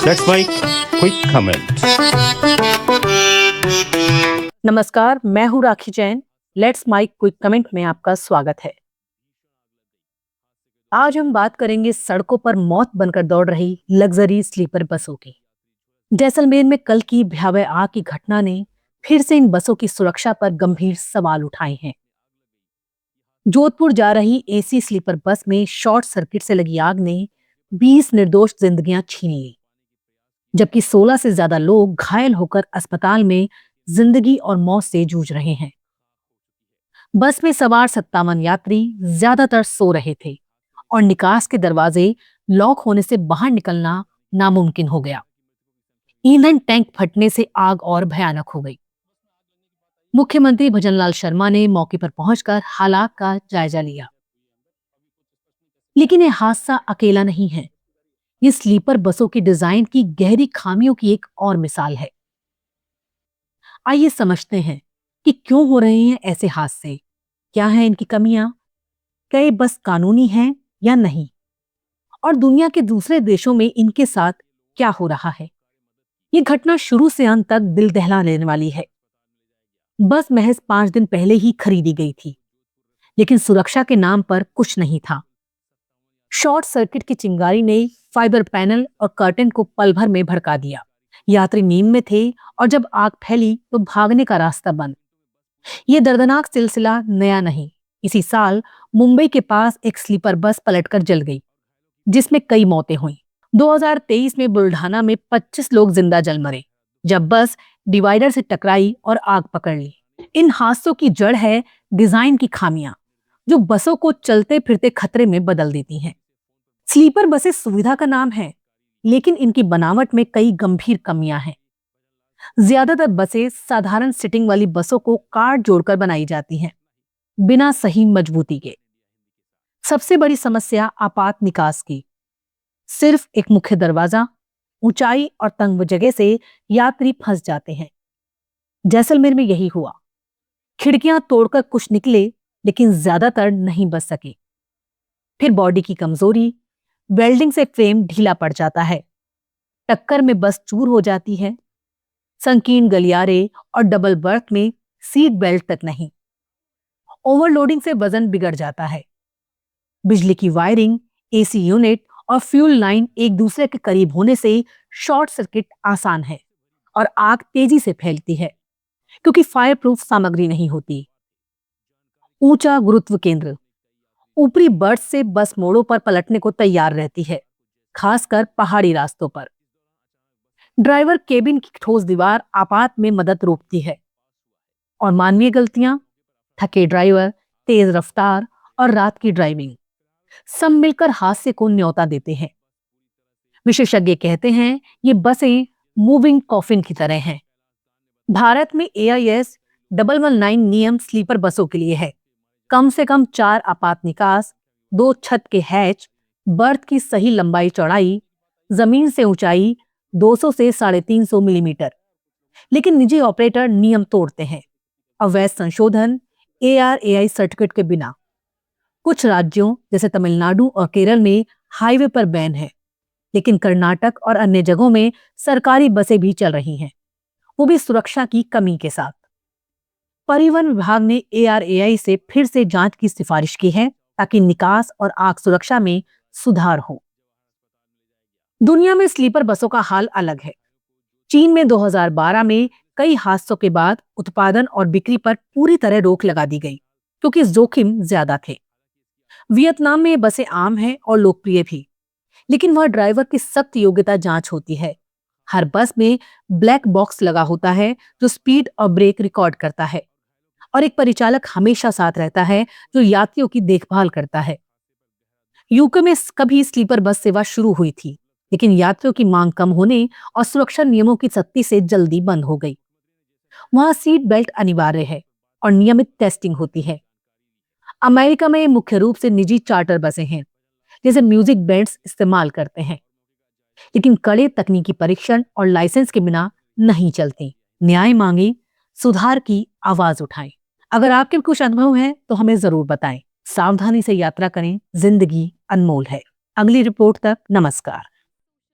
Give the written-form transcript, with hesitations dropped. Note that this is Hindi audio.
Let's make quick comment. नमस्कार, मैं हूँ Rakhi Jain. Let's make quick comment में आपका स्वागत है। आज हम बात करेंगे सड़कों पर मौत बनकर दौड़ रही लग्जरी स्लीपर बसों की। जैसलमेर में कल की भयावह आग की घटना ने फिर से इन बसों की सुरक्षा पर गंभीर सवाल उठाए हैं। जोधपुर जा रही एसी स्लीपर बस में शॉर्ट सर्किट से लगी आग ने 20 निर्दोष जिंदगियां छीन ली, जबकि 16 से ज्यादा लोग घायल होकर अस्पताल में जिंदगी और मौत से जूझ रहे हैं। बस में सवार 57 यात्री ज्यादातर सो रहे थे और निकास के दरवाजे लॉक होने से बाहर निकलना नामुमकिन हो गया। ईंधन टैंक फटने से आग और भयानक हो गई। मुख्यमंत्री भजनलाल शर्मा ने मौके पर पहुंचकर हालात का जायजा लिया। लेकिन यह हादसा अकेला नहीं है। ये स्लीपर बसों की डिजाइन की गहरी खामियों की एक और मिसाल है। आइए समझते हैं कि क्यों हो रहे हैं ऐसे हादसे, क्या हैं इनकी कमियां, क्या ये बस कानूनी हैं या नहीं, और दुनिया के दूसरे देशों में इनके साथ क्या हो रहा है। ये घटना शुरू से अंत तक दिल दहला लेने वाली है। बस महज 5 दिन पहले ही खरीदी गई थी, लेकिन सुरक्षा के नाम पर कुछ नहीं था। शॉर्ट सर्किट की चिंगारी ने फाइबर पैनल और कर्टेन को पल भर में भड़का दिया। यात्री नींद में थे और जब आग फैली तो भागने का रास्ता बंद। ये दर्दनाक सिलसिला नया नहीं। इसी साल मुंबई के पास एक स्लीपर बस पलटकर जल गई, जिसमें कई मौतें हुईं। 2023 में बुल्ढाना में 25 लोग जिंदा जल मरे जब बस डिवाइडर से टकराई और आग पकड़ ली। इन हादसों की जड़ है डिजाइन की खामियां, जो बसों को चलते फिरते खतरे में बदल देती हैं। स्लीपर बसें सुविधा का नाम है, लेकिन इनकी बनावट में कई गंभीर कमियां हैं। ज्यादातर बसें साधारण सिटिंग वाली बसों को काट जोड़कर बनाई जाती हैं, बिना सही मजबूती के। सबसे बड़ी समस्या आपात निकास की। सिर्फ एक मुख्य दरवाजा, ऊंचाई और तंग जगह से यात्री फंस जाते हैं। जैसलमेर में यही हुआ। खिड़कियां तोड़कर कुछ निकले, लेकिन ज्यादातर नहीं बच सके। फिर बॉडी की कमजोरी, वेल्डिंग से फ्रेम ढीला पड़ जाता है, टक्कर में बस चूर हो जाती है, संकीर्ण गलियारे और डबल बर्थ में सीट बेल्ट तक नहीं। ओवरलोडिंग से वजन बिगड़ जाता है। बिजली की वायरिंग, एसी यूनिट और फ्यूल लाइन एक दूसरे के करीब होने से शॉर्ट सर्किट आसान है और आग तेजी से फैलती है, क्योंकि फायर प्रूफ सामग्री नहीं होती। ऊंचा गुरुत्व केंद्र, ऊपरी बर्थ से बस मोड़ों पर पलटने को तैयार रहती है, खासकर पहाड़ी रास्तों पर। ड्राइवर केबिन की ठोस दीवार आपात में मदद रोकती है, और मानवीय गलतियां, थके ड्राइवर, तेज रफ्तार और रात की ड्राइविंग सब मिलकर हादसे को न्योता देते हैं। विशेषज्ञ कहते हैं ये बसें मूविंग कॉफिन की तरह हैं। भारत में AIS 119 नियम स्लीपर बसों के लिए है। कम से कम 4 आपात निकास, 2 छत के हैच, बर्थ की सही लंबाई चौड़ाई, जमीन से ऊंचाई 200 से 350 मिलीमीटर। लेकिन निजी ऑपरेटर नियम तोड़ते हैं, अवैध संशोधन, ARAI सर्टिफिकेट के बिना। कुछ राज्यों जैसे तमिलनाडु और केरल में हाईवे पर बैन है, लेकिन कर्नाटक और अन्य जगहों में सरकारी बसें भी चल रही हैं, वो भी सुरक्षा की कमी के साथ। परिवहन विभाग ने ARAI से फिर से जांच की सिफारिश की है, ताकि निकास और आग सुरक्षा में सुधार हो। दुनिया में स्लीपर बसों का हाल अलग है। चीन में 2012 में कई हादसों के बाद उत्पादन और बिक्री पर पूरी तरह रोक लगा दी गई, क्योंकि जोखिम ज्यादा थे। वियतनाम में ये बसें आम हैं और लोकप्रिय भी, लेकिन वह ड्राइवर की सख्त योग्यता जांच होती है। हर बस में ब्लैक बॉक्स लगा होता है, जो स्पीड और ब्रेक रिकॉर्ड करता है, और एक परिचालक हमेशा साथ रहता है, जो यात्रियों की देखभाल करता है। यूके में कभी स्लीपर बस सेवा शुरू हुई थी, लेकिन यात्रियों की मांग कम होने और सुरक्षा नियमों की सख्ती से जल्दी बंद हो गई। वहां सीट बेल्ट अनिवार्य है और नियमित टेस्टिंग होती है। अमेरिका में मुख्य रूप से निजी चार्टर बसें हैं, जैसे म्यूजिक बैंड्स इस्तेमाल करते हैं, लेकिन कड़े तकनीकी परीक्षण और लाइसेंस के बिना नहीं चलती। न्याय मांगे, सुधार की आवाज उठाएं। अगर आपके कुछ अनुभव हैं तो हमें जरूर बताएं। सावधानी से यात्रा करें, जिंदगी अनमोल है। अगली रिपोर्ट तक नमस्कार।